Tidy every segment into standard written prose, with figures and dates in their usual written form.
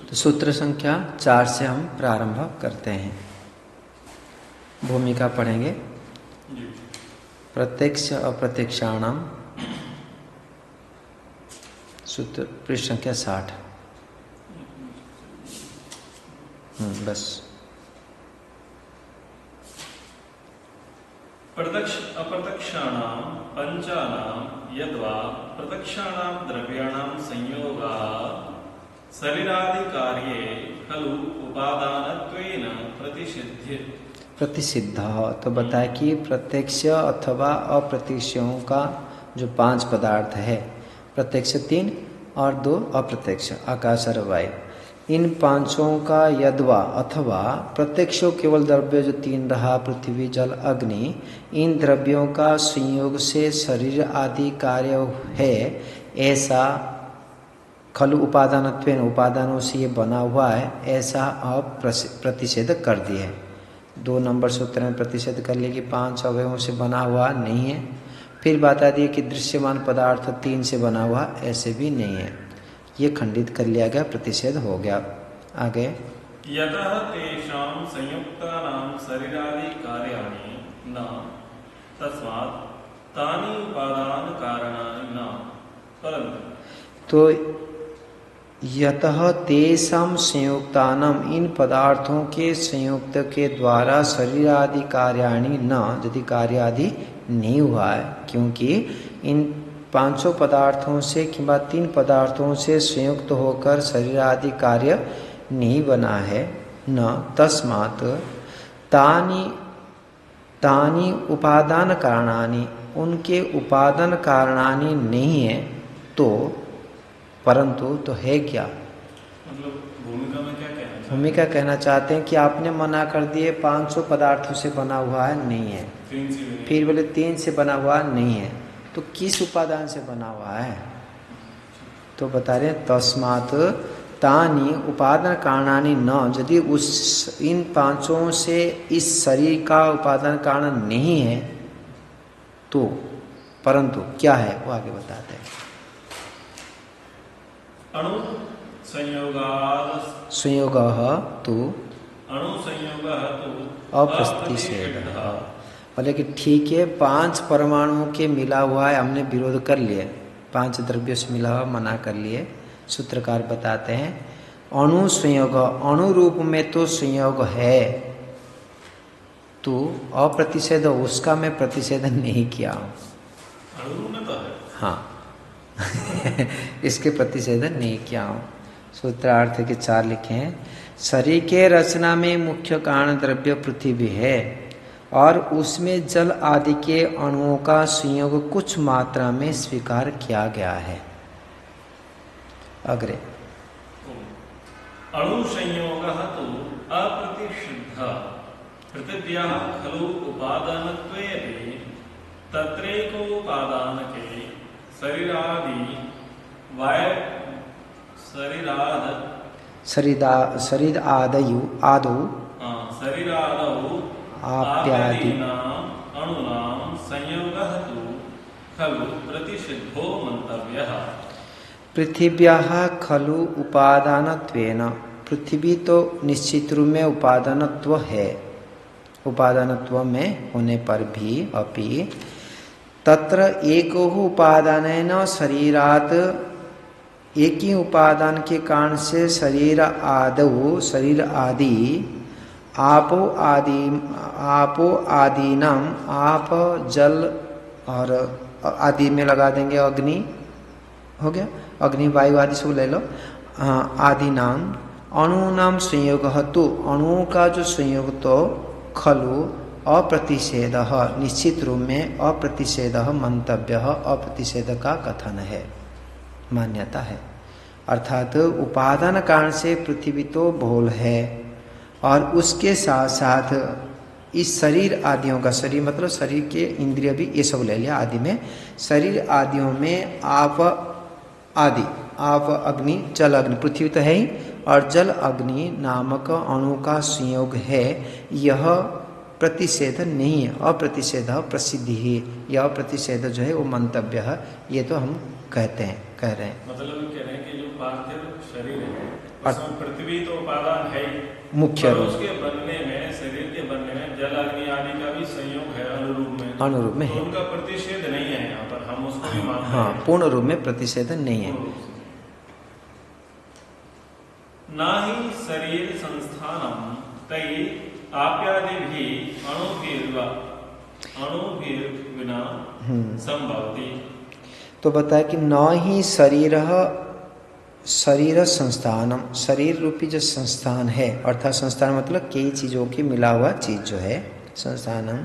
तो सूत्र संख्या 4 से हम प्रारंभ करते हैं। भूमिका पढ़ेंगे। प्रत्यक्ष अप्रत्यक्षाणाम, सूत्र पृष्ठ संख्या 60। बस। प्रत्यक्ष अप्रत्यक्षाणां पंचानां यद्वा प्रत्यक्षाणां द्रव्याणां संयोगात् शरीरादिकार्ये खलु उपादानत्वेन प्रतिषिद्ध। तो बताया कि प्रत्यक्ष अथवा अप्रत्यक्षों का जो 5 पदार्थ है, प्रत्यक्ष 3 और 2 अप्रत्यक्ष, आकाश और वायु, इन 5 का यद्वा अथवा प्रत्यक्षों केवल द्रव्य जो 3 रहा, पृथ्वी जल अग्नि, इन द्रव्यों का संयोग से शरीर आदि कार्य है, ऐसा खलु उपादानत्वेन, उपादानों से ये बना हुआ है, ऐसा आप प्रतिषेध कर दिए। 2 नंबर सूत्र में प्रतिषेध कर लिए कि 5 अवयवों से बना हुआ नहीं है। फिर बता दिए कि दृश्यमान पदार्थ 3 से बना हुआ, ऐसे भी नहीं है। ये खंडित कर लिया गया, प्रतिषेध हो गया। आगे यतः तेषां संयुक्तानां शरीरादि कार्याणि न तस्मात् तानि उपादान कारणानि न, परन्तु तो यतः तेषां संयुक्तानाम, इन पदार्थों के संयुक्त के द्वारा शरीर आदि कार्याणि न, यदि कार्य आदि नहीं हुआ है, क्योंकि इन 5 पदार्थों से किंवा 3 पदार्थों से संयुक्त होकर शरीर आदि कार्य नहीं बना है। न तस्मात् तानि तानि उपादान कारणानि, उनके उपादान कारणानि नहीं है, तो परंतु तो है क्या? मतलब भूमिका में क्या कहना चाहते हैं? भूमिका कहना चाहते हैं कि आपने मना कर दिए 500 पदार्थों से बना हुआ है, नहीं है। फिर बोले 3 से बना हुआ नहीं है, तो किस उपादान से बना हुआ है? तो बता रहे तस्मात् तानि उपादान कारणानि न, यदि उस इन 5 से इस शरीर का उपादान कारण नहीं है, तो परंतु क्या है वो आगे बताते हैं। अणु संयोगः तु अप्रतिषेधः। बोले कि ठीक है, 5 परमाणुओं के मिला हुआ है, हमने विरोध कर लिए, 5 द्रव्यों से मिला हुआ मना कर लिए। सूत्रकार बताते हैं अणु संयोग, अणु रूप में तो संयोग है, तो अप्रतिषेध, उसका मैं प्रतिषेध नहीं किया हूँ। अणु में तो है। हाँ इसके प्रतिषेध नहीं किया हूँ। सूत्रार्थ के 4 लिखे हैं। शरीर के रचना में मुख्य कारण द्रव्य पृथ्वी है और उसमें जल आदि के अणुओं का संयोग कुछ मात्रा में स्वीकार किया गया है। अग्रे अणु संयोगः तु अप्रतिषिद्धः पृथिव्याः खलु उपादानत्वेऽपि तत्रैकोपादानके शरीरादि शरीर आदौ आप्यादीनां अणूनां संयोगः तु खलु प्रतिषिद्धो मंतव्यः। पृथिव्याः खलु उपादानत्वेन, पृथ्वी तो निश्चित रूप में उपादानत्व है, उपादानत्व में होने पर भी अपि तत्र एको उपादानेन शरीरात्, एक ही उपादान के कारण से शरीर आदौ, शरीर आदि, आपो आदीनाम, आप जल और आदि में लगा देंगे अग्नि, हो गया, अग्नि वायु आदि सब ले लो, आदि नाम अणुनाम संयोग, तो अणुओं का जो संयोग तो खलु अप्रतिषेध, निश्चित रूप में अप्रतिषेध मंतव्य, अप्रतिषेध का कथन है, मान्यता है। अर्थात उपादान कारण से पृथ्वी तो बहुल है और उसके साथ साथ इस शरीर आदियों का, शरीर मतलब शरीर के इंद्रिय भी ये सब ले लिया आदि में, शरीर आदियों में आप आदि, आप अग्नि, जल अग्नि, पृथ्वी तो है ही, और जल अग्नि नामक अणु का संयोग है, यह प्रतिषेध नहीं है, अप्रतिषेध प्रसिद्धि है, यह प्रतिषेध जो है वो मंतव्य है, ये तो हम कहते हैं, कह रहे हैं। मतलब कह रहे हैं कि जो पार्थिव शरीर है उसमें पृथ्वी तो उपादान है ही, मुख्य पर रूप उसके बनने में, शरीर के बनने में जल अग्नि आदि का भी संयोग है अनुरूप में, अनुरूप में तो है। उनका प्रतिषेध नहीं है यहाँ पर, हम उसको भी मानते हाँ, हैं। पूर्ण रूप में प्रतिषेधन नहीं है। पूर्ण रूप से। ना ही शरीर संस्थानम तई आप्यादि अणुभिर्विना संभवति। तो बताया कि न ही शरीर संस्थानम, शरीर रूपी जो संस्थान है, अर्थात संस्थान मतलब कई चीजों की मिला हुआ चीज जो है संस्थानम,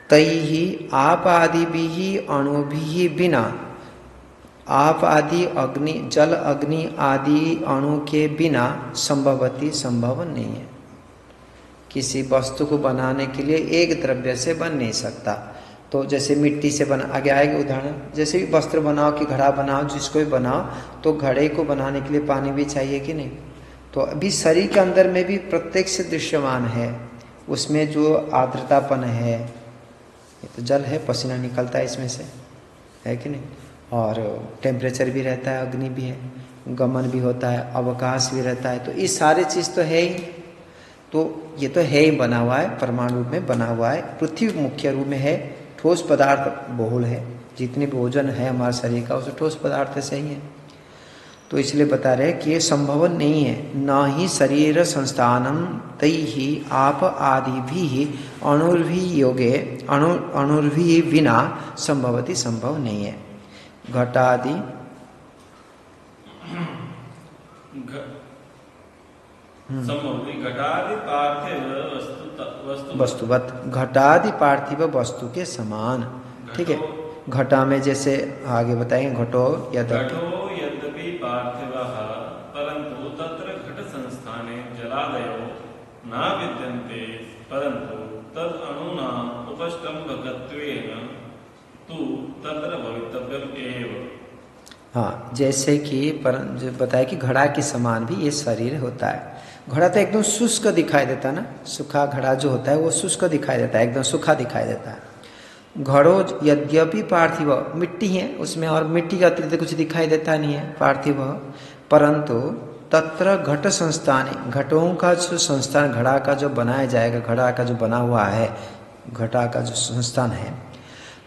तई ही आप आदि भी ही अणु भी ही बिना, आप आदि अग्नि, जल अग्नि आदि अणु के बिना संभवती, संभव नहीं है। किसी वस्तु को बनाने के लिए एक द्रव्य से बन नहीं सकता। तो जैसे मिट्टी से बना, आगे आएगा उदाहरण, जैसे भी वस्त्र बनाओ कि घड़ा बनाओ, जिसको भी बनाओ, तो घड़े को बनाने के लिए पानी भी चाहिए कि नहीं। तो अभी शरीर के अंदर में भी प्रत्यक्ष दृश्यमान है, उसमें जो आर्द्रतापन है, ये तो जल है, पसीना निकलता है इसमें से, है कि नहीं, और टेम्परेचर भी रहता है, अग्नि भी है, गमन भी होता है, अवकाश भी रहता है, तो ये सारे चीज़ तो है ही। तो ये तो है ही, बना हुआ है, परमाणु रूप में बना हुआ है। पृथ्वी मुख्य रूप में है, ठोस पदार्थ बहुल है, जितने भी भोजन है हमारे शरीर का उसे ठोस पदार्थ से ही है। तो इसलिए बता रहे कि ये संभव नहीं है। न ही शरीर संस्थानम तई ही आप आदि भी अणुर्भि योगे अणुर्भि बिना संभवती, संभव नहीं है। घटादि घटादि पार्थिव वस्तुवत, घटादि पार्थिव वस्तु के समान, ठीक है। घटा में जैसे आगे बताएंगे, घटो यद्यपि पार्थिवः परंतु तत्र घट संस्थाने जलादयो न विद्यन्ते, परंतु तद अणूनां उपष्टम्भकत्वेन तु तत्र भवितव्यम् एव। हाँ, जैसे कि जो बताया कि घड़ा के समान भी ये शरीर होता है। घड़ा तो एकदम शुष्क दिखाई देता है ना, सूखा घड़ा जो होता है वो शुष्क दिखाई देता है, एकदम सूखा दिखाई देता है। घड़ो यद्यपि पार्थिव, मिट्टी है उसमें, और मिट्टी के अतिरिक्त कुछ दिखाई देता नहीं है पार्थिव, परंतु तत्र घट संस्थान, घटों का जो संस्थान, घड़ा का जो बनाया जाएगा, घड़ा का जो बना हुआ है, घटा का जो संस्थान है,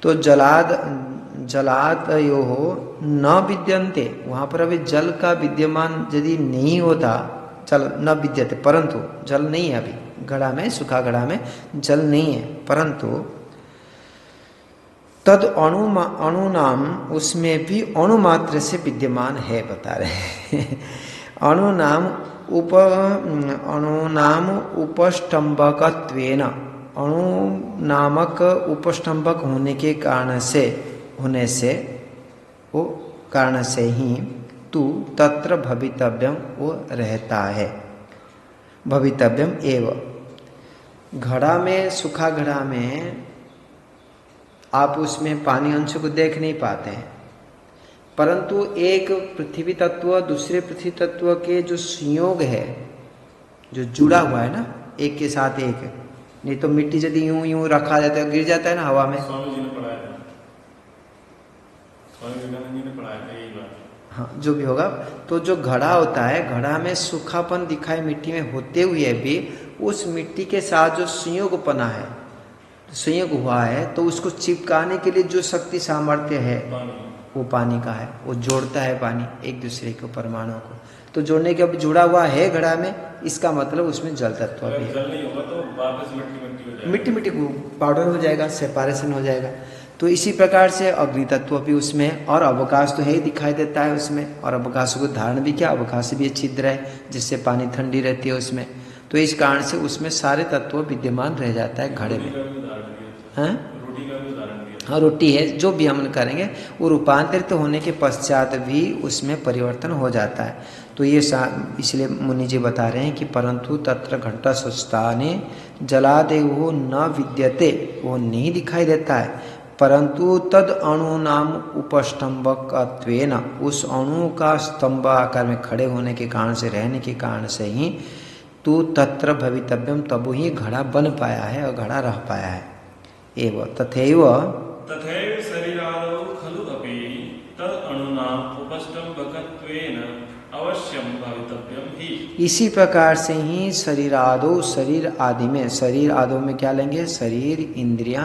तो जलादयो न विद्यन्ते, वहाँ पर अभी जल का विद्यमान यदि नहीं होता, चल न विद्यते, परंतु जल नहीं है अभी घड़ा में, सूखा घड़ा में जल नहीं है, परंतु तद अणु नाम, उसमें भी अणु मात्र से विद्यमान है, बता रहे हैं। अणु नाम उपष्टम्भकत्वेन, अणु नामक उपष्टम्भक होने के कारण से, वो कारण से ही तू तत्र भवितव्यम, वो रहता है, भवितव्यम एव। घड़ा में, सूखा घड़ा में आप उसमें पानी अंश को देख नहीं पाते हैं, परंतु एक पृथ्वी तत्व दूसरे पृथ्वी तत्व के जो संयोग है, जो जुड़ा हुआ है ना एक के साथ एक, नहीं तो मिट्टी यदि यूं यूं रखा जाता है गिर जाता है ना हवा में। स्वामी जी ने पढ़ाया था, स्वामी विवेकानंद जी ने पढ़ाया था यही बात। हाँ, जो भी होगा, तो जो घड़ा होता है, घड़ा में सूखापन दिखाई मिट्टी में होते हुए भी उस मिट्टी के साथ जो संयोगपना है, संयोग हुआ है, तो उसको चिपकाने के लिए जो शक्ति सामर्थ्य है वो पानी का है, वो जोड़ता है पानी एक दूसरे को, परमाणु को, तो जोड़ने के अब जुड़ा हुआ है घड़ा में, इसका मतलब उसमें जल तत्व भी है। जल नहीं होगा तो वापस मिट्टी हो जाएगा, मिट्टी पाउडर हो जाएगा, सेपारेशन हो जाएगा। तो इसी प्रकार से अग्नि तत्व भी उसमें, और अवकाश तो है ही दिखाई देता है उसमें, और अवकाश को धारण भी क्या, अवकाश भी छिद्र है जिससे पानी ठंडी रहती है उसमें, तो इस कारण से उसमें सारे तत्व विद्यमान रह जाता है घड़े में। हाँ, रोटी है, जो भी हम करेंगे वो रूपांतरित होने के पश्चात भी उसमें परिवर्तन हो जाता है। तो ये इसलिए मुनि जी बता रहे हैं कि परंतु तत्र घंटा संस्थाने जलादेव न विद्यते, वो नहीं दिखाई देता है, परंतु तद अणु नाम उपस्तंभकत्वेन, उस अणु का स्तंभ आकार में खड़े होने के कारण से, रहने के कारण से ही तू तत्र भवितव्यम, तब ही घड़ा बन पाया है और घड़ा रह पाया है। एवं तथैव शरीरादौ खलु अपि तद अणुनाम उपष्टम्भकत्वेन अवश्यम भवितव्यम ही। इसी प्रकार से ही शरीर आदो, शरीर आदि में, शरीर आदो में क्या लेंगे? शरीर, इंद्रियां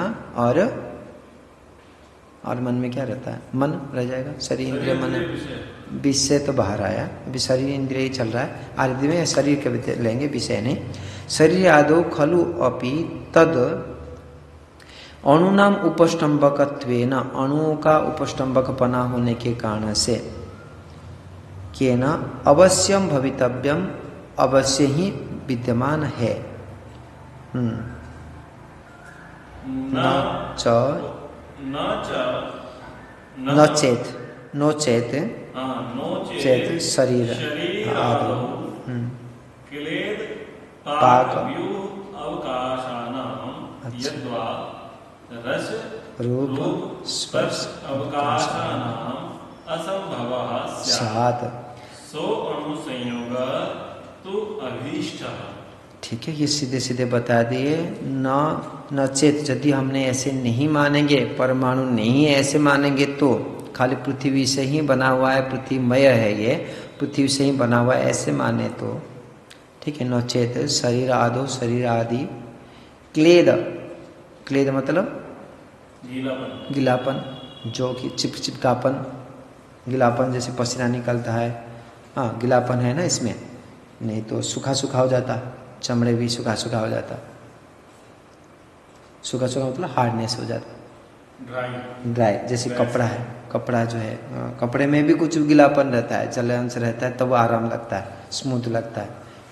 और मन में क्या रहता है? मन रह जाएगा। शरीर, इंद्रिय, मन। विषय तो बाहर आया, अभी शरीर इंद्रिय ही चल रहा है। आदि में शरीर के लेंगे, विषय नहीं। शरीर आदो खलु अपि तद अणुनाम उपष्टम्भकत्वेन, अणुओं का उपष्टम्भकपना होने के कारण से, केन अवश्यम भवितव्यम, अवश्य ही विद्यमान है। न चेत शरीर आदो क्लेद पाक अवकाशानां यद्वा रस रूप स्पर्श अवकाशानां असंभवः स्यात् सो अणुसंयोग तु अभीष्टः। ठीक है, ये सीधे सीधे बता दिए। न चेत, यदि हमने ऐसे नहीं मानेंगे, परमाणु नहीं ऐसे मानेंगे, तो खाली पृथ्वी से ही बना हुआ है, पृथ्वीमय है, ये पृथ्वी से ही बना हुआ है, ऐसे माने तो ठीक है। न चेत शरीर आदो, शरीर आदि, क्लेद, क्लेद मतलब गिलापन, जो कि चिपकापन, गिलापन जैसे पसीना निकलता है, हाँ गिलापन है ना इसमें, नहीं तो सूखा सूखा हो जाता, चमड़े भी सूखा सूखा हो जाता, सूखा सूखा मतलब हार्डनेस हो जाता, ड्राई जैसे कपड़ा है, कपड़ा जो है, कपड़े में भी कुछ गिलापन रहता है, चलन से रहता है, तब वो आराम लगता है, स्मूथ लगता है,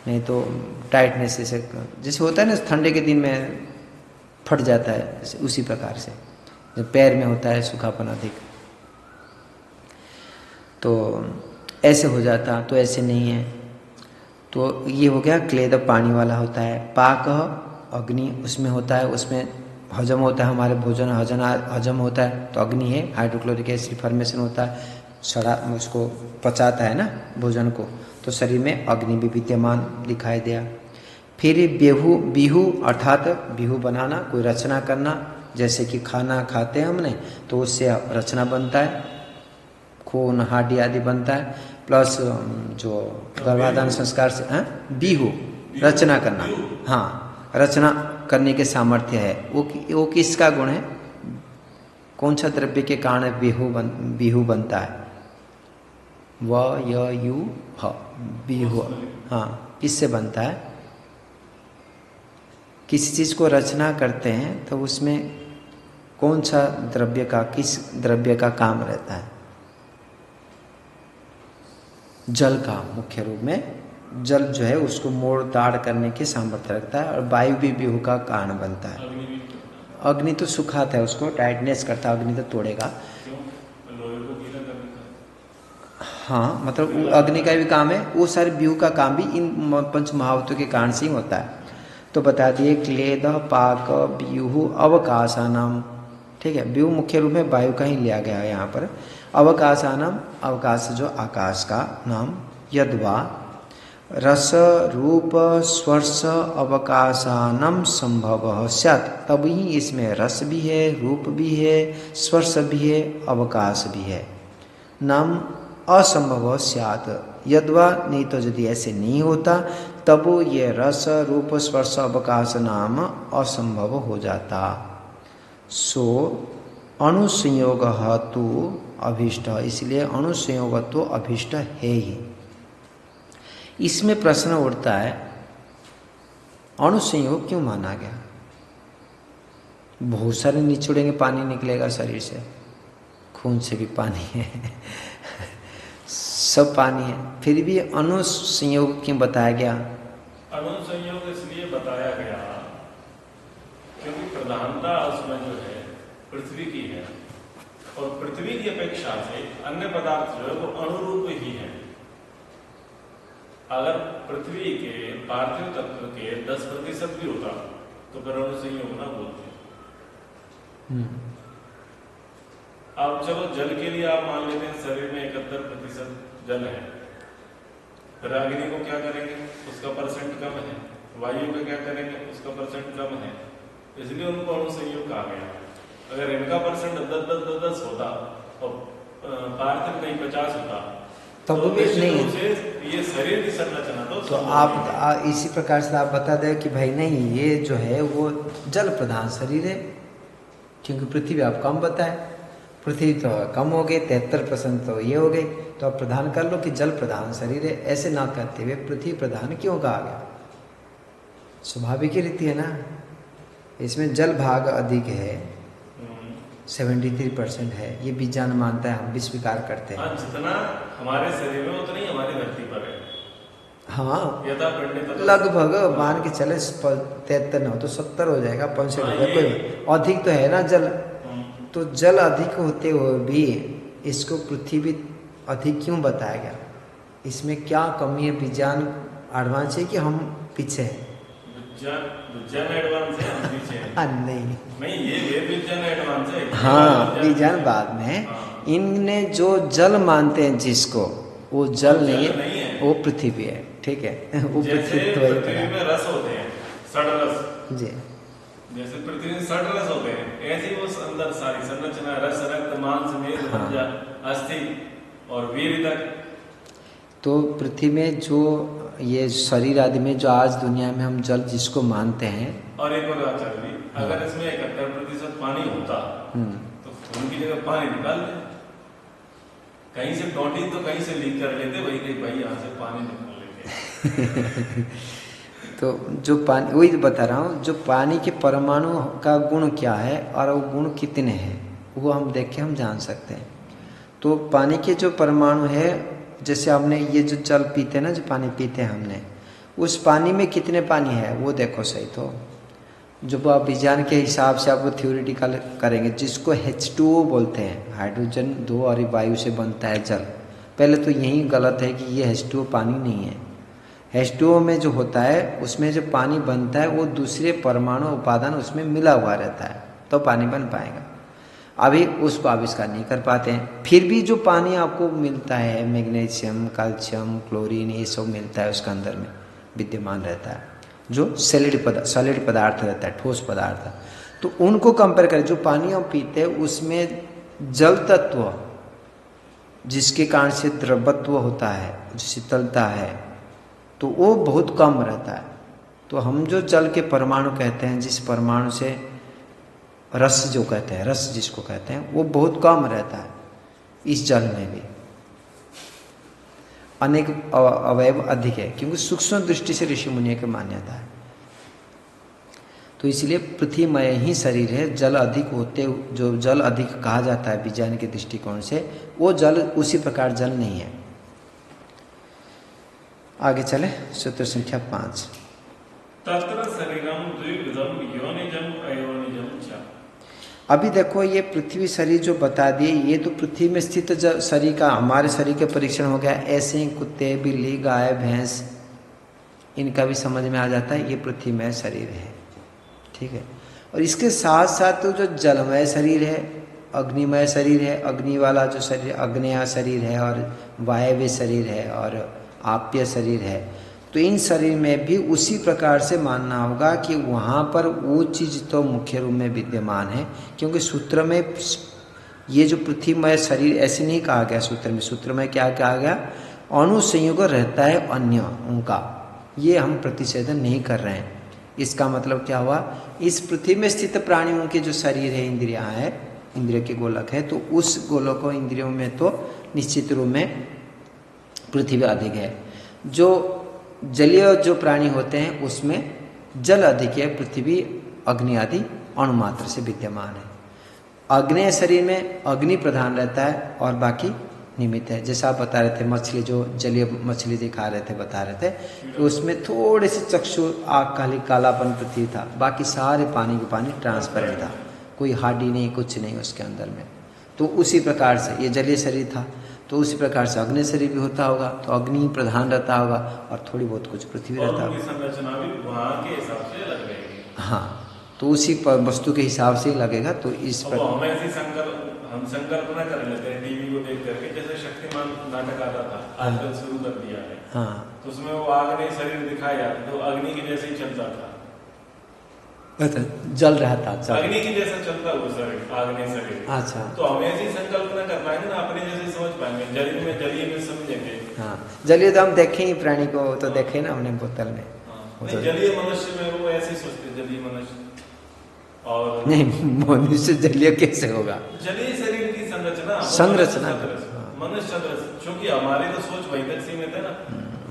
नहीं तो टाइटनेस जैसे होता है ना, ठंडे के दिन में फट जाता है, उसी प्रकार से जो पैर में होता है सूखापन अधिक, तो ऐसे हो जाता, तो ऐसे नहीं है। तो ये हो गया क्लेद, पानी वाला होता है। पाक अग्नि, उसमें होता है, उसमें हजम होता है, हमारे भोजन हजम होता है, तो अग्नि है। हाइड्रोक्लोरिक एसिड फॉर्मेशन होता है, सड़ा उसको पचाता है ना भोजन को, तो शरीर में अग्नि भी विद्यमान दिखाई दिया। फिर बिहू अर्थात बिहू बनाना, कोई रचना करना, जैसे कि खाना खाते हैं हमने तो उससे रचना बनता है, खून हड्डी आदि बनता है, प्लस जो गर्भाधान संस्कार से बिहू रचना करना, हाँ रचना करने के सामर्थ्य है, वो किसका गुण है? कौन सा द्रव्य के कारण बिहू बनता है? बिहू, हाँ किससे बनता है? किसी चीज को रचना करते हैं तो उसमें कौन सा द्रव्य का, किस द्रव्य का काम रहता है? जल का, मुख्य रूप में जल जो है उसको मोड़ ताड़ करने के सामर्थ्य रखता है, और वायु भी बिहू का कारण बनता है। अग्नि तो सुखाता है, उसको टाइटनेस करता है, अग्नि तो तोड़ेगा। हाँ मतलब अग्नि का भी काम है, वो सारे बिहू का काम भी इन पंच महाभूतों के कारण से ही होता है। तो बता दिए क्लेद पाक बिहू अवकाशानाम, ठीक है। बिहू मुख्य रूप में वायु का ही लिया गया है यहाँ पर। अवकाशानाम, अवकाश जो आकाश का नाम, यद्वा रस रूप स्पर्श अवकाशानम संभव स्यात्, तब ही इसमें रस भी है, रूप भी है, स्पर्श भी है, अवकाश भी है। नाम असंभव स्यात्, यद्वा, नहीं तो यदि ऐसे नहीं होता तब ये रस रूप स्पर्श अवकाश नाम असंभव हो जाता। सो अणुसंयोग तो अभीष्ट, इसलिए अणुसंयोग तो अभीष्ट है ही। इसमें प्रश्न उठता है अणुसंयोग क्यों माना गया? बहुत सारे निचोड़ेंगे पानी निकलेगा शरीर से, खून से भी पानी है सब पानी है, फिर भी अणुसंयोग क्यों बताया गया? अणुसंयोग इसलिए बताया गया क्योंकि प्रधानता उसमें जो है पृथ्वी की है, और पृथ्वी की अपेक्षा से अन्य पदार्थ जो है वो अणुरूप ही है। अगर पृथ्वी के पार्थिव तत्व के 10% भी होता तो फिर अणुसंयोग ना बोलते। अब चलो जल के लिए आप मान लेते हैं शरीर में 71% जल है, फिर अग्नि को क्या करेंगे? उसका परसेंट कम है। वायु का क्या करेंगे? उसका परसेंट कम है, इसलिए उनको अणुसंयोग कहा गया। अगर इनका परसेंट 10 होता और पार्थिव कहीं 50 होता तब तो भी निश्चित नहीं रूप से ये शरीर की संरचना तो तो आप इसी प्रकार से आप बता दें कि भाई नहीं, ये जो है वो जल प्रधान शरीर है, क्योंकि पृथ्वी आप कम बताए, पृथ्वी तो कम हो गई, 73% तो ये हो गई, तो आप प्रधान कर लो कि जल प्रधान शरीर है। ऐसे ना कहते हुए पृथ्वी प्रधान क्यों कहा गया? स्वाभाविक ही रीति है ना, इसमें जल भाग अधिक है, 73% है, ये विज्ञान मानता है, हम भी स्वीकार करते हैं। जितना हमारे शरीर में उतना ही हमारी धरती पर है। हाँ, यथा पिंड लगभग मान के चले 73 न हो तो 70 हो जाएगा, 65 हो जाएगा, कोई अधिक तो है ना जल। तो जल अधिक होते हुए भी इसको पृथ्वी अधिक क्यों बताया गया? इसमें क्या कमी है? विज्ञान एडवांस है कि हम पीछे हैं? विज्ञान एडवांस है, हम पीछे हैं। नहीं, ये विज्ञान एडवांस है। हाँ, विज्ञान बाद में। इनने जो जल मानते हैं जिसको, वो जल नहीं है, वो पृथ्वी है। ठीक है, वो पृथ्वी में रस होते हैं, षड्रस जी, जैसे पृथ्वी में षड्रस होते हैं, ऐसे वो अंदर सारी संरचना रस, रक्त, मांस, मेद, मज्जा, अस्थि और वीर तक। तो पृथ्वी में जो ये शरीर आदि में जो आज दुनिया में हम जल जिसको मानते हैं, और एक और बात चल रही, अगर इसमें 71% पानी होता तो खून की जगह पानी निकाल दे, कहीं से टोटी तो कहीं से लीक कर लेते, भाई यहाँ से पानी निकाल लेते। तो जो पानी, वही तो बता रहा हूँ, जो पानी के परमाणु का गुण क्या है और वो गुण कितने हैं, वो हम देख के हम जान सकते हैं। तो पानी के जो परमाणु है, जैसे हमने ये जो जल पीते हैं ना, जो पानी पीते हैं हमने, उस पानी में कितने पानी है वो देखो सही। तो जब आप विज्ञान के हिसाब से आप थ्योरेटिकल करेंगे, जिसको H2O बोलते हैं, हाइड्रोजन 2 और वायु से बनता है जल। पहले तो यही गलत है कि ये H2O पानी नहीं है। H2O में जो होता है, उसमें जो पानी बनता है वो दूसरे परमाणु उपादान उसमें मिला हुआ रहता है, तो पानी बन पाएगा। अभी उसको आविष्कार नहीं कर पाते हैं। फिर भी जो पानी आपको मिलता है, मैग्नीशियम, कैल्शियम, क्लोरीन, ये सब मिलता है, उसके अंदर में विद्यमान रहता है, जो सॉलिड पदार्थ रहता है, ठोस पदार्थ। तो उनको कंपेयर करें, जो पानी हम पीते हैं उसमें जल तत्व जिसके कारण से द्रवत्व होता है, जो शीतलता है, तो वो बहुत कम रहता है। तो हम जो जल के परमाणु कहते हैं, जिस परमाणु से रस जो कहते हैं, रस जिसको कहते हैं, वो बहुत कम रहता है इस जल में भी। अनेक अवयव अधिक है, क्योंकि सूक्ष्म दृष्टि से ऋषि मुनियों की मान्यता है। तो इसलिए पृथ्वीमय ही शरीर है। जल अधिक होते, जो जल अधिक कहा जाता है विज्ञान के दृष्टिकोण से, वो जल उसी प्रकार जल नहीं है। आगे चले, सूत्र संख्या 5। तत्र शरीरम द्विविधम योनिजम अयोनिजम च। अभी देखो, ये पृथ्वी शरीर जो बता दिए, ये तो पृथ्वी में स्थित शरीर का, हमारे शरीर का परीक्षण हो गया। ऐसे ही कुत्ते, बिल्ली, गाय, भैंस, इनका भी समझ में आ जाता है ये पृथ्वी में शरीर है। ठीक है, और इसके साथ साथ तो जो जलमय शरीर है, अग्निमय शरीर है, अग्नि वाला जो शरीर, अग्नेय शरीर है, और वायव्य शरीर है, और आप्य शरीर है। तो इन शरीर में भी उसी प्रकार से मानना होगा कि वहाँ पर वो चीज़ तो मुख्य रूप में विद्यमान है, क्योंकि सूत्र में ये जो पृथ्वीमय शरीर ऐसे नहीं कहा गया। सूत्र में क्या कहा गया? अनुसंयोग रहता है अन्य उनका, ये हम प्रतिषेधन नहीं कर रहे हैं। इसका मतलब क्या हुआ? इस पृथ्वी में स्थित प्राणियों के जो शरीर है, इंद्रियां है, इंद्रिय के गोलक है, तो उस गोलकों इंद्रियों में तो निश्चित रूप में पृथ्वी अधिक है। जो जलीय जो प्राणी होते हैं उसमें जल अधिक है, पृथ्वी अग्नि आदि अणुमात्र से विद्यमान है। अग्नेय शरीर में अग्नि प्रधान रहता है और बाकी निमित्त है। जैसा आप बता रहे थे, मछली जो जलीय मछली दिखा रहे थे, बता रहे थे कि उसमें थोड़े से चक्षु आग कालापन पृथ्वी था, बाकी सारे पानी के पानी ट्रांसपेरेंट था, कोई हाडी नहीं, कुछ नहीं उसके अंदर में। तो उसी प्रकार से ये जलीय शरीर था, तो उसी प्रकार से अग्नि शरीर भी होता होगा, तो अग्नि प्रधान रहता होगा और थोड़ी बहुत कुछ पृथ्वी रहता होगा। संरचना भी वहाँ के हिसाब से अलग रहेगी। हाँ, तो उसी वस्तु के हिसाब से ही लगेगा। तो इस पर हम संकल्पना कर लेते हैं टीवी को देख करके, जैसे शक्तिमान नाटक आता था, आजकल शुरू कर दिया है। हाँ, तो उसमें वो अग्नि शरीर दिखाया जाता, तो अग्नि के जैसे ही चलता था। अच्छा, जल रहा था, चल। अग्नि की जैसा चलता हुआ शरीर, आग्नेय शरीर। अच्छा, तो हम ऐसी संकल्पना कर पाएंगे ना, अपने जैसे समझ पाएंगे, जलीय में समझेंगे। हाँ, जलिए तो हम देखें ही, प्राणी को तो देखे ना हमने बोतल में। वो नहीं, तो जलीय मनुष्य में वो ऐसे ही सोचते, जलीय मनुष्य। और नहीं, मनुष्य जलीय कैसे होगा? जलीय शरीर की संरचना, संरचना, मनुष्य संरचना, क्योंकि हमारी तो सोच वहीं तक सीमित है ना।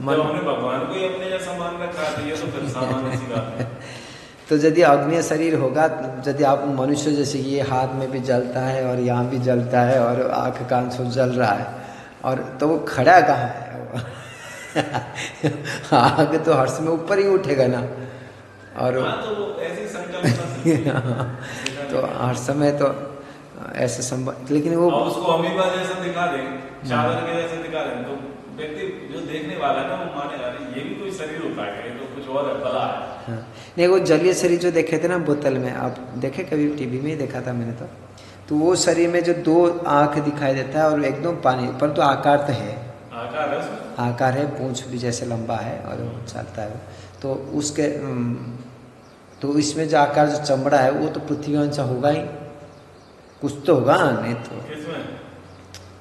जब हमने भगवान को ही अपने जैसा मान रखा है, तो फिर सामान्य सी बात है। तो यदि अग्नि शरीर होगा, यदि आप मनुष्य जैसे ये हाथ में भी जलता है और यहाँ भी जलता है और आँख कान सब जल रहा है, और तो वो खड़ा कहाँ है? आग तो हर समय ऊपर ही उठेगा ना। और तो वो ऐसी संकल्पना तो हर समय तो ऐसे संभव, लेकिन वो उसको अमीबा जैसा दिखा दें, चादर के जैसा दिखा दें, तो व्यक्ति जो देखने वाला है ना, वो मानेगा ये भी कोई शरीर होता है, ये तो कुछ और है, बड़ा है। हाँ, नहीं, वो जलीय शरीर जो देखे थे ना बोतल में, आप देखे कभी? टीवी में ही देखा था मैंने तो वो शरीर में जो दो आँख दिखाई देता है और एकदम पानी, पर तो आकार तो है, आकार है, पूंछ भी जैसे लंबा है और चलता है। तो उसके तो इसमें जो आकार, जो चमड़ा है, वो तो पृथ्वी अंश होगा ही, कुछ तो होगा, नहीं तो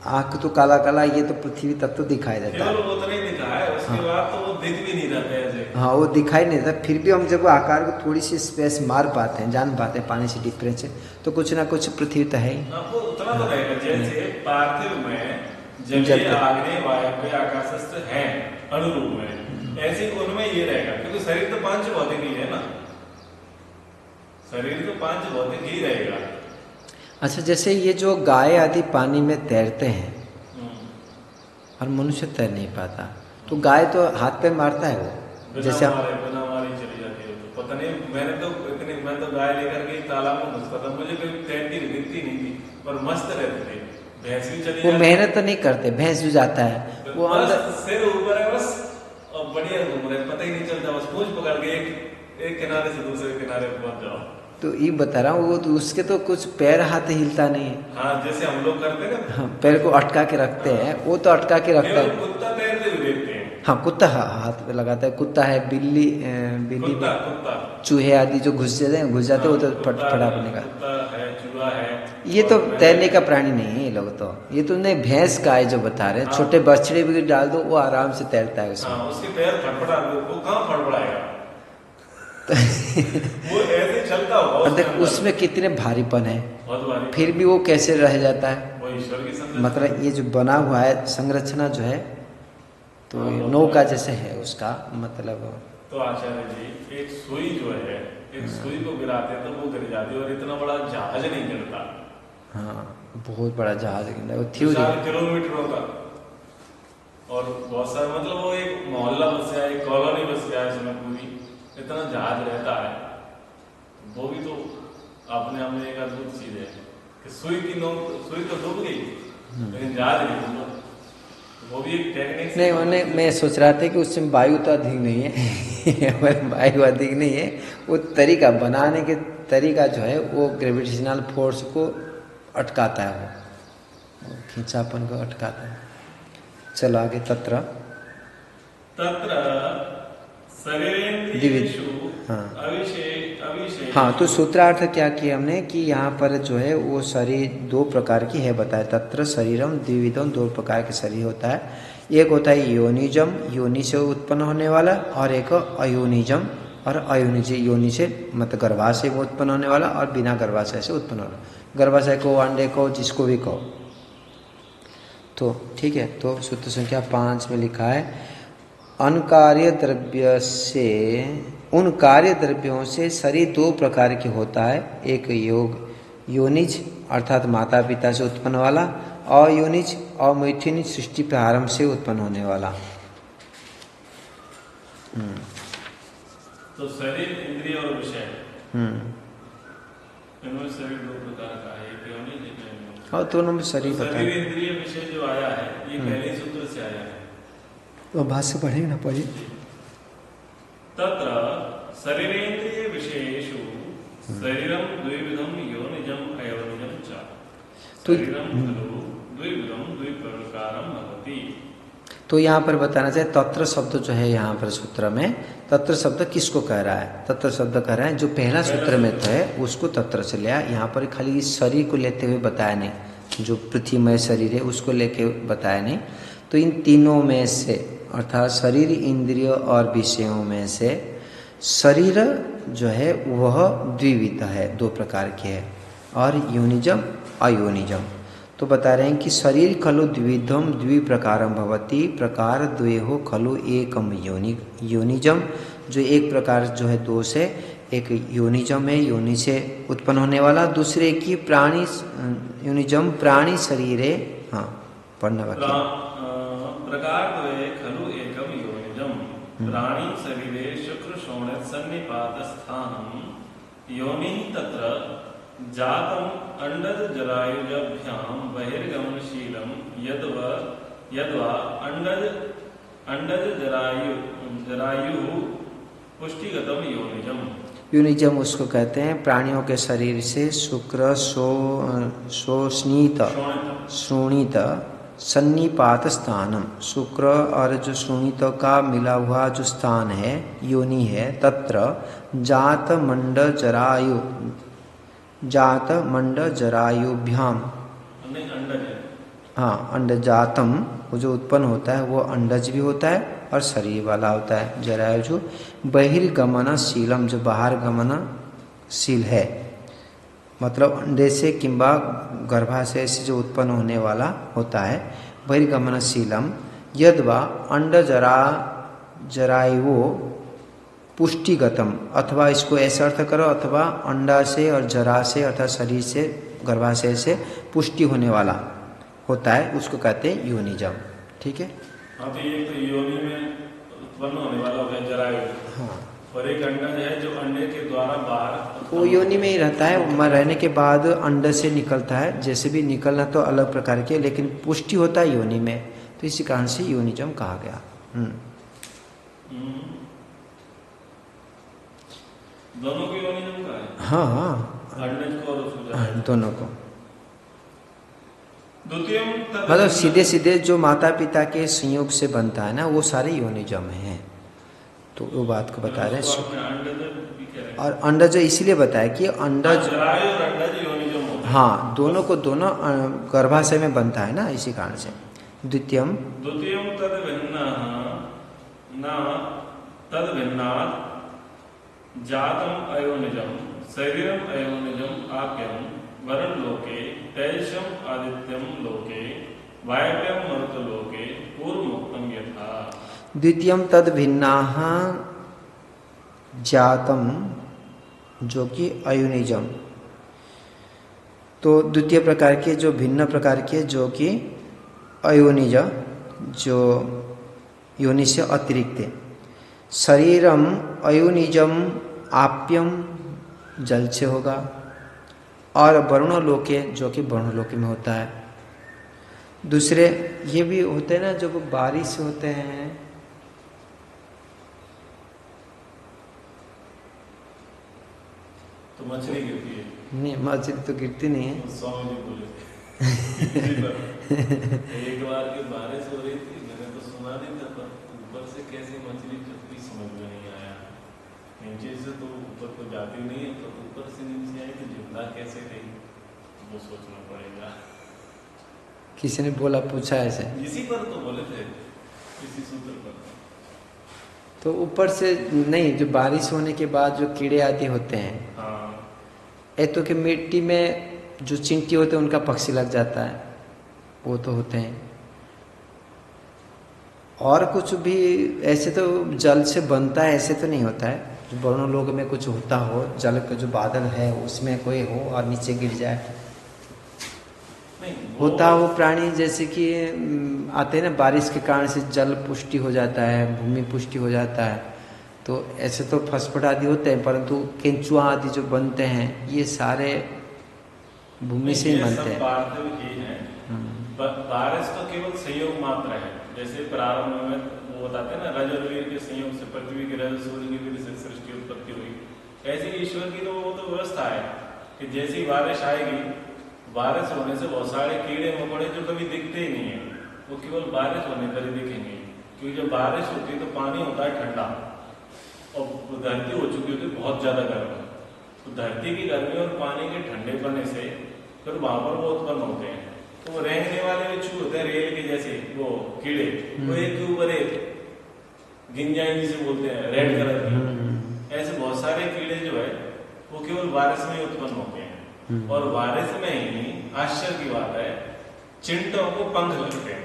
आँख तो काला काला, ये तो पृथ्वी तत्व तो दिखाई देता है। वो तो नहीं दिखा है, उसके बाद तो वो दिख भी नहीं रहा है। हाँ, वो दिखाई नहीं देता, फिर भी हम जब वो आकार को थोड़ी सी स्पेस मार पाते हैं, जान पाते हैं, पानी से डिफरेंस है, तो कुछ ना कुछ पृथ्वी तो है ही। वो उतना तो रहेगा, जैसे पार्थिव में जलीय, आग्नेय, वायव्य, आकाशस्थ है अनुरूप में, ऐसे उनमें ये रहेगा, क्योंकि शरीर तो पांच भौतिक ही है ना, शरीर तो पांच भौतिक ही रहेगा। अच्छा, जैसे ये जो गाय आदि पानी में तैरते हैं और मनुष्य तैर नहीं पाता, तो गाय तो हाथ पे मारता है वो, जैसे बिना मारे चली जाती है, तो पता नहीं, मैं तो गाय लेकर के तालाब में घुसता था, मुझे कोई तैरती दिखती नहीं थी, पर मस्त रहती थी। भैंस भी चली, वो मेहनत तो नहीं करते, भैंस भी जाता है वो अंदर, सिर ऊपर है बस, और बढ़िया घूम रहे, पता ही नहीं चलता, बस पूंछ पकड़ के एक किनारे से दूसरे किनारे पहुंच जाओ। तो ये बता रहा हूँ, वो तो उसके तो कुछ पैर हाथ हिलता नहीं है। हाँ, जैसे हम लोग करते हैं ना, हाँ, पैर को अटका के रखते हैं, वो तो अटका के रखता है। कुत्ता तैरते हुए देखते हैं। हाँ, कुत्ता हाथ पे लगाता है, कुत्ता है, बिल्ली, बिल्ली कुत्ता, चूहे आदि जो घुस जाते हैं, वो तो फटाफट निकाल। कुत्ता है, चूहा है, ये तो तैरने का प्राणी नहीं है ये लोग तो। ये तुमने भैंस का है जो बता रहे हैं, छोटे बछड़े भी डाल दो, वो आराम से तैरता है उसमें। उसके पैर फटफटा, वो कहाँ फटफड़ाएगा? वो ऐसे चलता होगा, देख उसमें कितने भारीपन है, बहुत भारी, फिर भी वो कैसे रह जाता है? वो ईश्वर की संरचना। मतलब ये जो बना हुआ है संरचना जो है, तो नौका जैसे है उसका मतलब। तो आचार्य जी, एक सुई जो है, एक सुई को गिराते तो वो गिर जाती है, और इतना बड़ा जहाज नहीं गिरता। हाँ, बहुत बड़ा जहाज गिरता है, किलोमीटरों का, और बहुत सारा, मतलब वो एक मोहल्ला बस गया, एक कॉलोनी बस गया इसमें, पूरी इतना जहाज रहता है। वो भी तो अपने आप में एक अद्भुत चीज है कि सुई तो डूब गई, लेकिन जहाज नहीं डूबा। वो भी एक टेक्निक नहीं, मैं सोच रहा था कि उसमें वायु तो अधिक नहीं है वायु अधिक नहीं है, वो तरीका बनाने के तरीका जो है, वो ग्रेविटेशनल फोर्स को अटकाता है, वो खींचापन को अटकाता है। चलो आगे। तत्र शरीरेन्द्रियेषु हाँ, तो सूत्रार्थ क्या किया हमने कि यहाँ पर जो है वो शरीर दो प्रकार की है बताया। तत्र शरीरम द्विविधम, दो प्रकार के शरीर होता है। एक होता है योनिजम, योनि से उत्पन्न होने वाला, और एक अयोनिजम, और अयोनिज योनि से मतलब गर्भाशय में उत्पन्न होने वाला, और बिना गर्भाशय से उत्पन्न होने वाला। गर्भाशय को, अंडे को, जिसको भी कहो। तो ठीक है, तो सूत्र संख्या 5 में लिखा है, अनकार्य द्रव्य से, उन कार्य द्रव्यों से शरीर दो प्रकार के होता है। एक योनिज अर्थात माता पिता से उत्पन्न वाला, अयोनिज अमैथुन सृष्टि प्रारंभ से उत्पन्न होने वाला। तो शरीर, इंद्रिय और विषय, इनमें शरीर दो प्रकार का है, एक योनिज, एक अयोनिज। और दोनों में शरीर बताया। शरीर, इंद्रिय, विषय जो आया है, ये पहले सूत्र से आया है। तो भाष्य पढ़ेंगे ना, पढ़िए। तत्र शरीरेन्द्रिय विषयेषु शरीरम द्विविधम योनिजम अयोनिजम च। शरीरम खलु द्विविधम द्विप्रकारम भवति। तो यहाँ पर बताना चाहिए तत्र शब्द जो है यहाँ पर सूत्र में, तत्र शब्द किसको कह रहा है? तत्र शब्द कह रहा है जो पहला सूत्र में है उसको तत्र से लिया। यहाँ पर खाली शरीर को लेते हुए बताया नहीं, जो पृथ्वीमय शरीर है उसको लेके बताया नहीं। तो इन तीनों में से अर्थात शरीर, इंद्रिय और विषयों में से शरीर जो है वह द्विविध है, दो प्रकार के है, और योनिजम अयोनिजम। तो बता रहे हैं कि शरीर खलु द्विविधम द्विप्रकारम भवति प्रकार द्वयो खलु एकम योनिजम, जो एक प्रकार जो है दो से, एक योनिजम है योनि से उत्पन्न होने वाला, दूसरे की प्राणी योनिजम प्राणी शरीर है। हाँ पढ़ना बाकी। प्रकार द्वये खलु एकम योनिजम प्राणी शरीरे शुक्र शोणित सन्निपात स्थानम योनि तत्र जातम अंडज जरायुजभ्याम बहिर्गमनशीलम यद्वा अंडज जरायु पुष्टिगतम योनिजम। योनिजम उसको कहते हैं प्राणियों के शरीर से शुक्र शोणित सन्निपात स्थानम, शुक्र और जो शोणित का मिला हुआ जो स्थान है योनि है, तत्र जात मंड जरायुभ्याम, हाँ अंडजातम वो जो उत्पन्न होता है वो अंडज भी होता है और शरीर वाला होता है, जरायुजु बहिर्गमनशीलम जो बाहर गमनशील है, मतलब अंडे से किंबा गर्भाशय से जो उत्पन्न होने वाला होता है। बहिर्गमनशीलम यद्वा अंड जरायुओ पुष्टिगतम, अथवा इसको ऐसा अर्थ करो, अथवा अंडा से और जरा से अर्थात शरीर से गर्भाशय से पुष्टि होने वाला होता है, उसको कहते हैं योनिजम। ठीक है। हाँ तो ये तो योनि में उत्पन्न होने वाला हो गया जरायु। हाँ। और एक अंडा है जो अंडे के द्वारा बाहर, वो योनि में ही रहता है, रहने के बाद अंडे से निकलता है, जैसे भी निकलना तो अलग प्रकार के, लेकिन पुष्टि होता है योनि में, तो इसी कारण से योनिजम कहा गया। दोनों को योनिजम कहा है। हाँ हाँ अंडज को और उसको दोनों को, मतलब सीधे सीधे जो माता पिता के संयोग से बनता है ना वो सारे योनिजम हैं, तो वो बात को बता रहे हैं। और अंडज इसीलिए बताया कि अंडज, हाँ दोनों को दोनों गर्भाशय में बनता है ना, इसी कारण से। द्वितीयम तद भिन्नात् जातम अयोनिजम शरीरम अयोनिजम आप्यम वरण लोके तैषम आदित्यम लोके वायव्यम मरुत लोके पूर्व मुक्तम यथा। द्वितीयम तद भिन्नाः जातम जो कि अयोनिजम, तो द्वितीय प्रकार के जो भिन्न प्रकार के जो कि अयोनिज, जो योनि से अतिरिक्त है। शरीरम अयोनिजम आप्यम जल से होगा, और वरुणलोके जो कि वरुणलोके में होता है। दूसरे ये भी होते हैं ना जो बारिश होते हैं, तो मछली गिरती है? नहीं मछली तो गिरती नहीं है। स्वामी जी बोले एक बार की बारिश हो रही थी, मैंने तो सुना नहीं था, पर ऊपर से कैसी मछली चलती समझ में नहीं आया। नीचे से तो ऊपर को जाती नहीं है, तो ऊपर से नीचे आई तो जिंदा कैसे रही, वो सोचना पड़ेगा। किसी ने बोला पूछा ऐसे, इसी पर तो बोले थे, इसी सूत्र पर। तो ऊपर से नहीं, जो बारिश होने के बाद जो कीड़े आदि होते हैं, हाँ तो कि मिट्टी में जो चींटी होते हैं उनका पक्षी लग जाता है, वो तो होते हैं। और कुछ भी ऐसे तो जल से बनता है ऐसे तो नहीं होता है। जो वरुण लोक में कुछ होता हो, जल का जो बादल है उसमें कोई हो और नीचे गिर जाए, होता वो प्राणी जैसे कि आते हैं ना, बारिश के कारण से जल पुष्टि हो जाता है, भूमि पुष्टि हो जाता है, तो ऐसे तो फसफट आदि होते हैं, परंतु केंचुआ आदि जो बनते हैं ये सारे भूमि से ही बनते हैं। बारिश तो केवल संयोग मात्र है, जैसे प्रारंभ में वो बताते हैं ना, रज और वीर के संयोग से पृथ्वी के रज, सूर्य की वीर से सृष्टि उत्पत्ति हुई। ऐसे ईश्वर की तो वो तो व्यवस्था है कि जैसी बारिश आएगी, बारिश होने से बहुत सारे कीड़े मकोड़े जो कभी दिखते ही नहीं है, वो केवल बारिश होने पर ही दिखेंगे, क्योंकि जब बारिश होती है तो पानी होता है ठंडा और धरती हो चुकी होती है बहुत ज्यादा गर्म। तो धरती की गर्मी और पानी के ठंडे पड़ने से फिर वहां पर वो उत्पन्न होते हैं। तो वो रेंगने वाले बिच्छू होते हैं रेल के जैसे, वो कीड़े, वो एक के ऊपर एक गिंजाई जिसे बोलते हैं, रेड कलर की। ऐसे बहुत सारे कीड़े जो है वो केवल बारिश में ही उत्पन्न होते हैं। और बारिश में ही आश्चर्य की बात है चिंटों को पंख लगते हैं।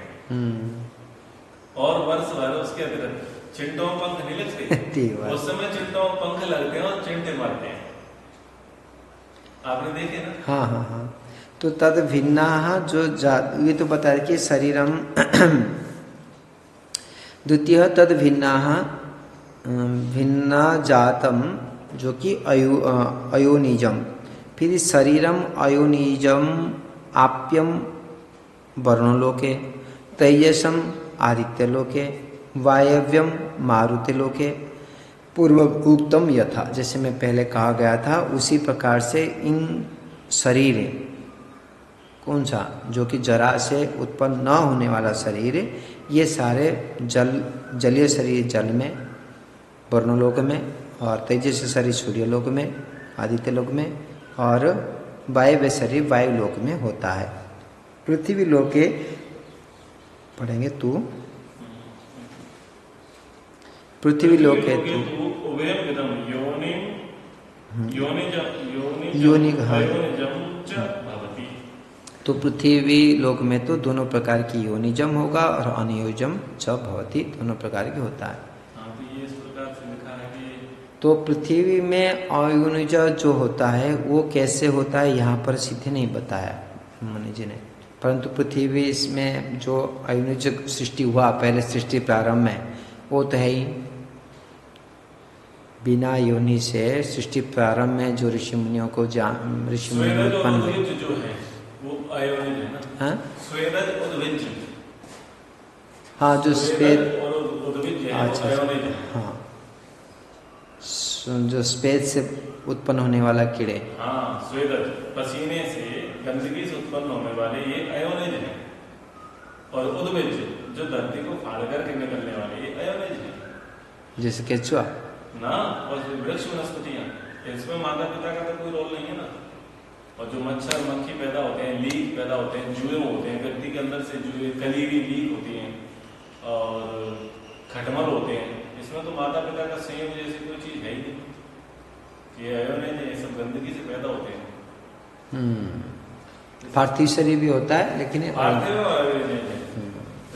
और वर्ष भर उसके अतिरिक्त चिंटों को पंख नहीं लगते। उस समय चिंटों को पंख लगते हैं और चिंटे मरते हैं। आपने देखे ना? हाँ हाँ हाँ। तो तद भिन्ना जो ये तो बता कि शरीरम द्वितीय तद भिन्ना भिन्ना जातम जो कि अयोनिजम, फिर शरीरम अयोनिजम आप्यम वर्णलोके, तेजसम आदित्यलोके, वायव्यम मारुतिलोके, पूर्व उक्तम यथा, जैसे मैं पहले कहा गया था उसी प्रकार से इन शरीर, कौन सा, जो कि जरा से उत्पन्न न होने वाला शरीर, ये सारे जलीय शरीर जल में वर्णलोक में, और तेजस शरीर सूर्यलोक में आदित्य लोक में, और वायव्य शरीर वायुलोक में होता है। पृथ्वी लोके पढ़ेंगे तू, पृथ्वी लोके तू योनि, तो पृथ्वी लोक में तो दोनों प्रकार की योनिजम होगा और अनियोजम च भवति, दोनों प्रकार की होता है। तो ये इस प्रकार से लिखा है कि तो पृथ्वी में अयोनिज जो होता है वो कैसे होता है यहाँ पर सिद्ध नहीं बताया मुनि जी ने, परंतु पृथ्वी इसमें जो अयोनिज सृष्टि हुआ पहले सृष्टि प्रारंभ में, वो तो है ही बिना योनि से सृष्टि प्रारंभ में जो ऋषि मुनियों को ऋषि मुनियों उत्पन्न हुए जो है वो अयोनिज है ना। हाँ स्वेदज उद्भिज, हाँ जो स्वेद और उद्भिज है, अच्छा अयोनिज है। हाँ जो स्वेद से उत्पन्न होने वाला कीड़े, हाँ स्वेदज पसीने से गंदगी से उत्पन्न होने वाले ये अयोनिज है। और उद्भिज जो धरती को फाड़ करके निकलने वाले ये अयोनिज है। जैसे केचुआ ना, और वृक्ष वनस्पतियां, इसमें माता पिता का तो कोई रोल नहीं है ना। और जो मच्छर मक्खी पैदा होते हैं, लीक पैदा होते हैं, जुए होते हैं व्यक्ति के अंदर से, जुए कलीरी लीक होती हैं और खटमल होते हैं, इसमें तो माता पिता का संयोग जैसी कोई चीज है ही नहीं। ये अयोनिज ये सब गंदगी से पैदा होते हैं। पार्थिव शरीर भी होता है लेकिन पार्थिव अयोनिज है,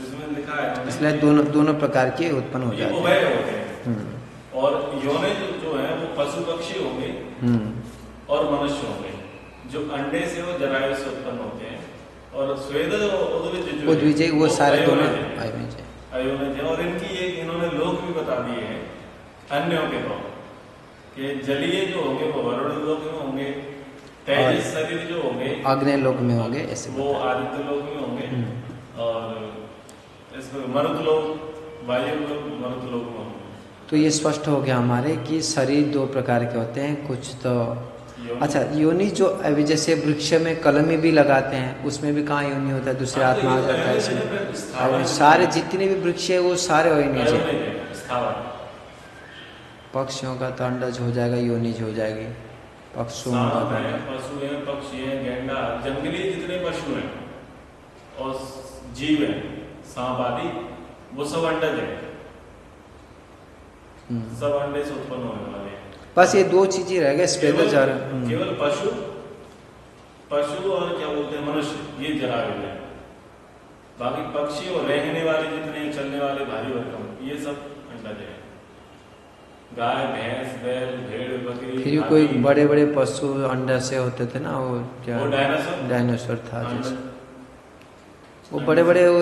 इसमें लिखा है। इसलिए दोनों प्रकार के उत्पन्न हो जाते हैं। और योनिज जो है वो पशु पक्षी होंगे और मनुष्य होंगे, जो अंडे से वो जरायु से उत्पन्न होते हैं। और स्वेदज और उद्भिज वो सारे दोनों अयोनिज है। और इनकी एक इन्होंने लोक भी बता दिए हैं अन्यों के तौर कि जलीय जो होंगे वो वरुण लोक में होंगे, तेजस शरीर जो होंगे अग्नि लोक में होंगे, ऐसे वो आदित्य लोक में होंगे। और इसमें मरुत लोक, वायु लोक, मरुत लोक में होंगे। तो ये स्पष्ट हो गया हमारे कि शरीर दो प्रकार के होते हैं। कुछ तो अच्छा योनि जो अभी जैसे वृक्ष में कलमी भी लगाते हैं, उसमें भी कहाँ योनि होता है, दूसरे आत्मा आ जाता है इसमें। सारे जितने भी वृक्ष है वो सारे योनिज है। पक्षियों का तो अंडज हो जाएगा, योनिज हो जाएगी पक्षियों का। पशु है, पक्षी है, गेंडा, जंगली जितने पशु हैं और जीव है, सांप आदि, वो सब अंडज है। सब अंडे से उत्पन्न होने वाले हैं। बस ये दो चीजें रह गए, स्वेदज और केवल पशु और क्या बोलते हैं मनुष्य, ये जरायु है। बाकी पक्षी और रहने वाले जितने चलने वाले भारी भरकम ये सब अंडज है। गाय, भैंस, बैल, भेड़, बकरी। फिर कोई बड़े बड़े पशु अंडा से होते थे ना, वो क्या, वो डायनासोर था जैसे, वो बड़े बड़े वो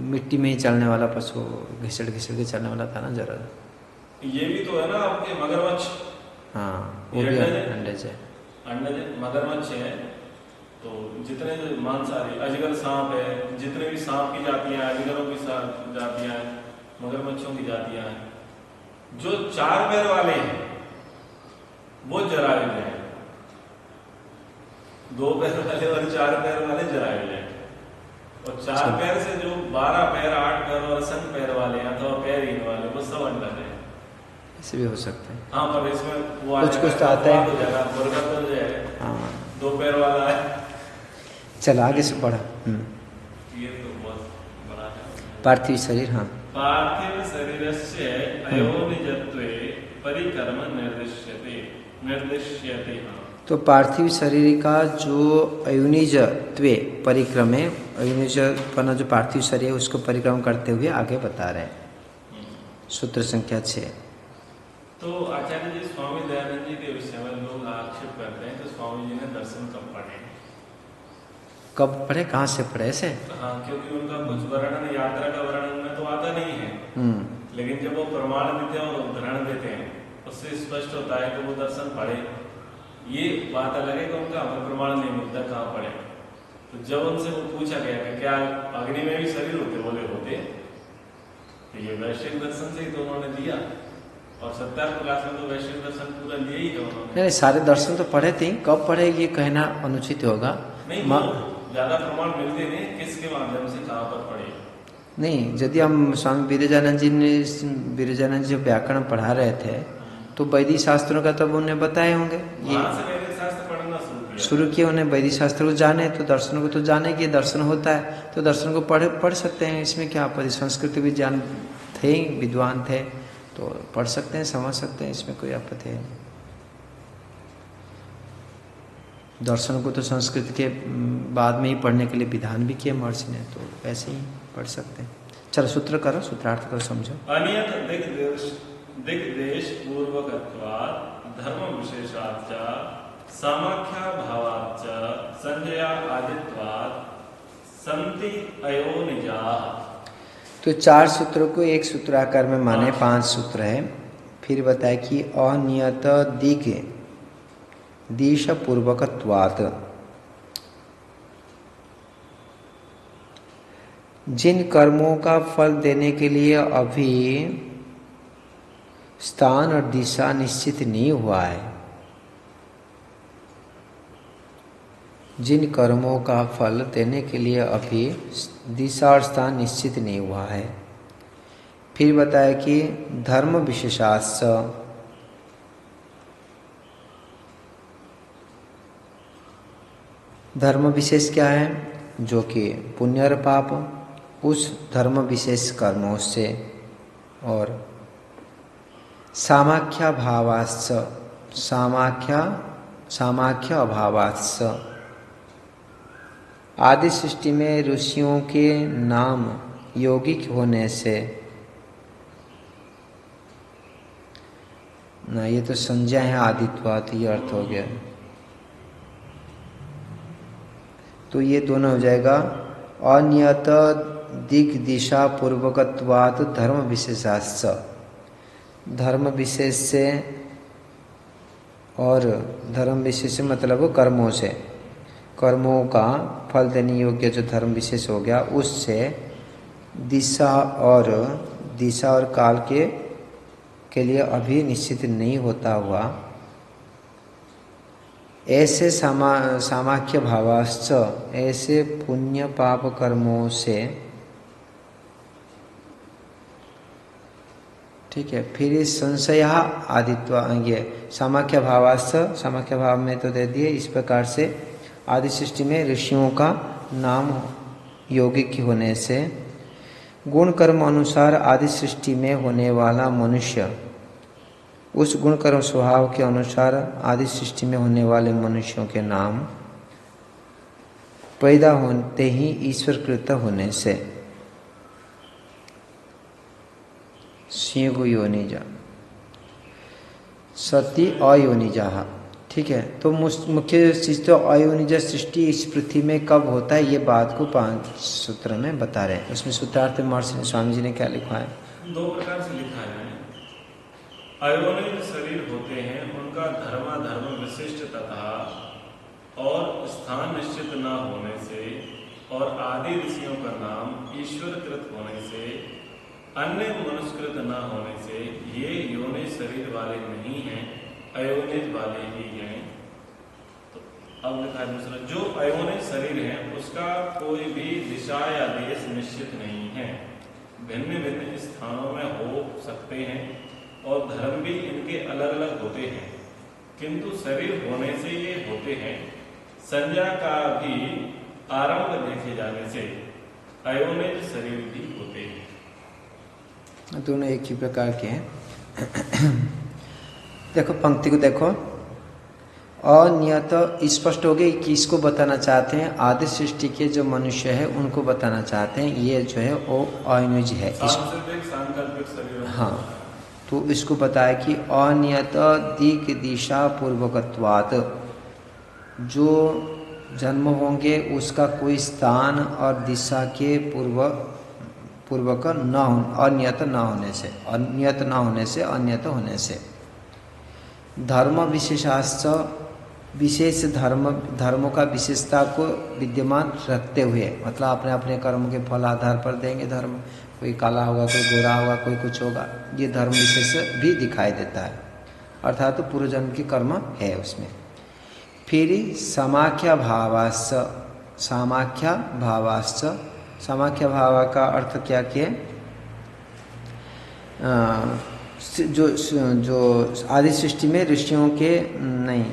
मिट्टी में ही चलने वाला पशु, घिसड़ के चलने वाला था ना जरा। ये भी तो है ना आपके मगरमच्छ। हाँ वो भी अंडज है। अंडज मगरमच्छ है। तो जितने मांसाहारी अजगर सांप है, जितने भी सांप की जातियां, अजगरों की जातियां, मगरमच्छों की जातियां हैं, जो चार पैर वाले हैं वो जरायु है। दो पैर वाले और चार पैर वाले जरायु है। और 4 पैर से जो 12 पैर 8 पैर और असंख्य पैर वाले हैं अथवा पैरहीन वाले वो सब अंडर है। ऐसे भी हो सकते हैं। हाँ, पर इसमें वो कुछ तो आता है। हो जाएगा, मुर्गा तो जो है हाँ 2 पैर वाला है। चल आगे से पढ़ा। ये तो बहुत बड़ा है। पार्थिव शरीर। हाँ पार्थिव शरीरस्य अयोनिजत्वे परिकर्म निर्दिश्यते। हाँ, तो पार्थिव शरीर का जो अयोनिजत्वे परिक्रम है, अयोनिजपना जो पार्थिव शरीर है उसको परिक्रम करते हुए आगे बता रहे हैं। सूत्र संख्या 6। तो आचार्य जी स्वामी दयानंद जी के विषय में लोग आक्षेप करते हैं कि स्वामी जी ने दर्शन कब पढ़े? कब पढ़े, कहाँ से पढ़े ऐसे? हाँ, क्योंकि उनका कुछ वर्णन यात्रा का वर्णन में तो आता नहीं है, लेकिन जब वो प्रमाण देते हैं और उदाहरण देते हैं उससे स्पष्ट होता है कि वो दर्शन पढ़े। ये बात अलग है कि उनका हमें प्रमाण नहीं मिलता कहाँ पढ़े। तो जब उनसे वो पूछा गया कि क्या अग्नि में भी शरीर होते, बोले होते, तो ये वैश्विक दर्शन से ही तो उन्होंने दिया, और सत्यार्थ प्रकाश में तो वैश्विक दर्शन पूरा लिया ही है उन्होंने। नहीं, सारे दर्शन तो पढ़े थे, कब पढ़े ये कहना अनुचित होगा। नहीं, ज्यादा प्रमाण मिलते नहीं, किसके माध्यम से कहाँ पर पढ़े। नहीं, यदि हम स्वामी विरजानंद जी जब व्याकरण पढ़ा रहे थे तो वैदिक शास्त्रों का तब उन्हें बताए होंगे। ये वैदिक शास्त्र पढ़ना शुरू किया उन्हें, वैदिक शास्त्र को जाने तो दर्शन को तो जाने कि दर्शन होता है, तो दर्शन को पढ़ सकते हैं। इसमें क्या आपत्ति, संस्कृत भी जान थे, विद्वान थे, तो पढ़ सकते हैं, समझ सकते हैं, इसमें कोई आपत्ति है। दर्शन को तो संस्कृत के बाद में ही पढ़ने के लिए विधान भी किया महर्षि ने, तो वैसे ही पढ़ सकते हैं। चलो सूत्र करो, सूत्रार्थ करो, समझो। अनियत दिग्देश पूर्वकत्वात् धर्म विशेषाच्च सामाख्या भावाच्च संजया आदित्वात् संति अयोनिजाः। तो 4 सूत्रों को एक सूत्राकार में माने, 5 सूत्र है। फिर बताए कि अनियत दिश पूर्वकत्वात्, जिन कर्मों का फल देने के लिए अभी स्थान और दिशा निश्चित नहीं हुआ है, जिन कर्मों का फल देने के लिए अभी दिशा और स्थान निश्चित नहीं हुआ है। फिर बताया कि धर्म विशेषाश्च, धर्म विशेष क्या है, जो कि पुण्य और पाप, उस धर्म विशेष कर्मों से, और सामाख्या भावाश्च, सामाख्य अभावाश्च, आदि सृष्टि में ऋषियों के नाम यौगिक होने से, ना ये तो संज्ञा है आदित्वात्, ये अर्थ हो गया। तो ये दोनों हो जाएगा अनियत दिग दिशा पूर्वकत्वात् धर्म विशेषाश्च, धर्म विशेष से, और धर्म विशेष से मतलब कर्मों से, कर्मों का फल देने योग्य जो धर्म विशेष हो गया, उससे दिशा और काल के लिए अभी निश्चित नहीं होता हुआ, ऐसे सामाख्य भावाश्च, ऐसे पुण्य पाप कर्मों से, ठीक है। फिर इस संशय आदित्व, ये सामाख्य भावाश्च, सामाख्य भाव में तो दे दिए, इस प्रकार से आदि सृष्टि में ऋषियों का नाम यौगिक होने से, गुण कर्म अनुसार आदि सृष्टि में होने वाला मनुष्य, उस गुण कर्म स्वभाव के अनुसार आदि सृष्टि में होने वाले मनुष्यों के नाम पैदा होते ही ईश्वरकृत होने से, सिंह योनिजा सती अयोनिजा, ठीक है। तो मुख्य चीज तो अयोनिजा सृष्टि इस पृथ्वी में कब होता है, ये बात को 5 सूत्र में बता रहे हैं। उसमें सूत्रार्थ महर्षि स्वामी जी ने क्या लिखा है? 2 प्रकार से लिखा है। अयोनिज शरीर होते हैं, उनका धर्म विशिष्ट तथा और स्थान निश्चित न होने से, और आदि ऋषियों का नाम ईश्वरकृत होने से, अन्य मनुष्यकृत न होने से, ये योनि शरीर वाले नहीं हैं, अयोनिज वाले ही हैं। तो अब लिखा है दूसरा, जो अयोनिज शरीर है उसका कोई भी दिशा या देश निश्चित नहीं है, भिन्न भिन्न स्थानों में हो सकते हैं और धर्म भी इनके अलग अलग होते हैं, किंतु शरीर होने से ये होते हैं। संज्ञा का भी आरंभ देखे जाने से अयोनिज शरीर भी होते हैं। दोनों एक ही प्रकार के हैं। देखो पंक्ति को देखो, अनियत स्पष्ट हो गई, किसको बताना चाहते हैं? आदि सृष्टि के जो मनुष्य है उनको बताना चाहते हैं। ये जो है वो अनियज है। हाँ, तो इसको बताया कि अनियत दिक दिशा पूर्वकत्वात्, जो जन्म होंगे उसका कोई स्थान और दिशा के पूर्वक अनियत न होने से, अनियत न होने से, अनियत होने से। धर्म विशेषाश्च, विशेष धर्मों का विशेषता को विद्यमान रखते हुए, मतलब अपने अपने कर्म के फल आधार पर देंगे धर्म, कोई काला होगा, कोई गोरा होगा, कोई कुछ होगा, ये धर्म विशेष भी दिखाई देता है, अर्थात तो पूर्व जन्म की कर्म है उसमें। फिर समाख्या भावाश्च, समाख्या भावाश्च, समाख्या भाव का अर्थ क्या किए? जो आदि सृष्टि में ऋषियों के नहीं,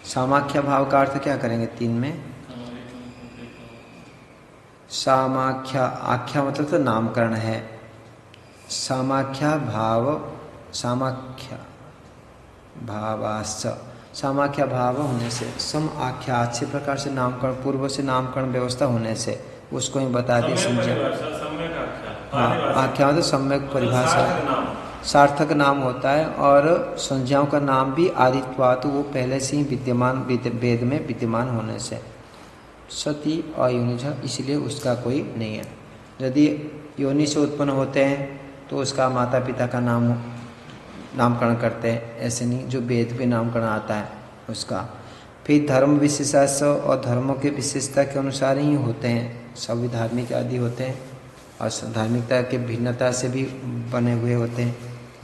सामाख्या भाव का अर्थ क्या करेंगे? 3 में सामाख्या, आख्या मतलब तो नामकरण है, सामाख्या भाव, सामाख्या भावाश्च, सामाख्या भाव होने से, सम आख्या अच्छे प्रकार से नामकरण, पूर्व से नामकरण व्यवस्था होने से उसको ही बता दिए समझे। हाँ, आख्या मतलब सम्यक परिभाषा, सार्थक नाम होता है, और संज्ञाओं का नाम भी आदित्वात्, वो पहले से ही विद्यमान, वेद में विद्यमान होने से। सती अयोनिज, इसलिए उसका कोई नहीं है। यदि योनि से उत्पन्न होते हैं तो उसका माता पिता का नामकरण करते हैं, ऐसे नहीं, जो वेद पे नामकरण आता है उसका। फिर धर्म विशेषास, और धर्मों के विशेषता के अनुसार ही होते हैं, सभी धार्मिक आदि होते हैं, और धार्मिकता के भिन्नता से भी बने हुए होते हैं,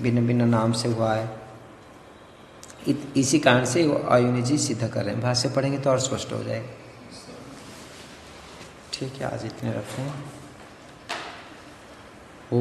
भिन्न भिन्न नाम से हुआ है। इसी कारण से वो अयोनिजी सिद्ध कर रहे हैं। भाष्य पढ़ेंगे तो और स्पष्ट हो जाएगा। ठीक है, आज इतने रखते हैं। ओ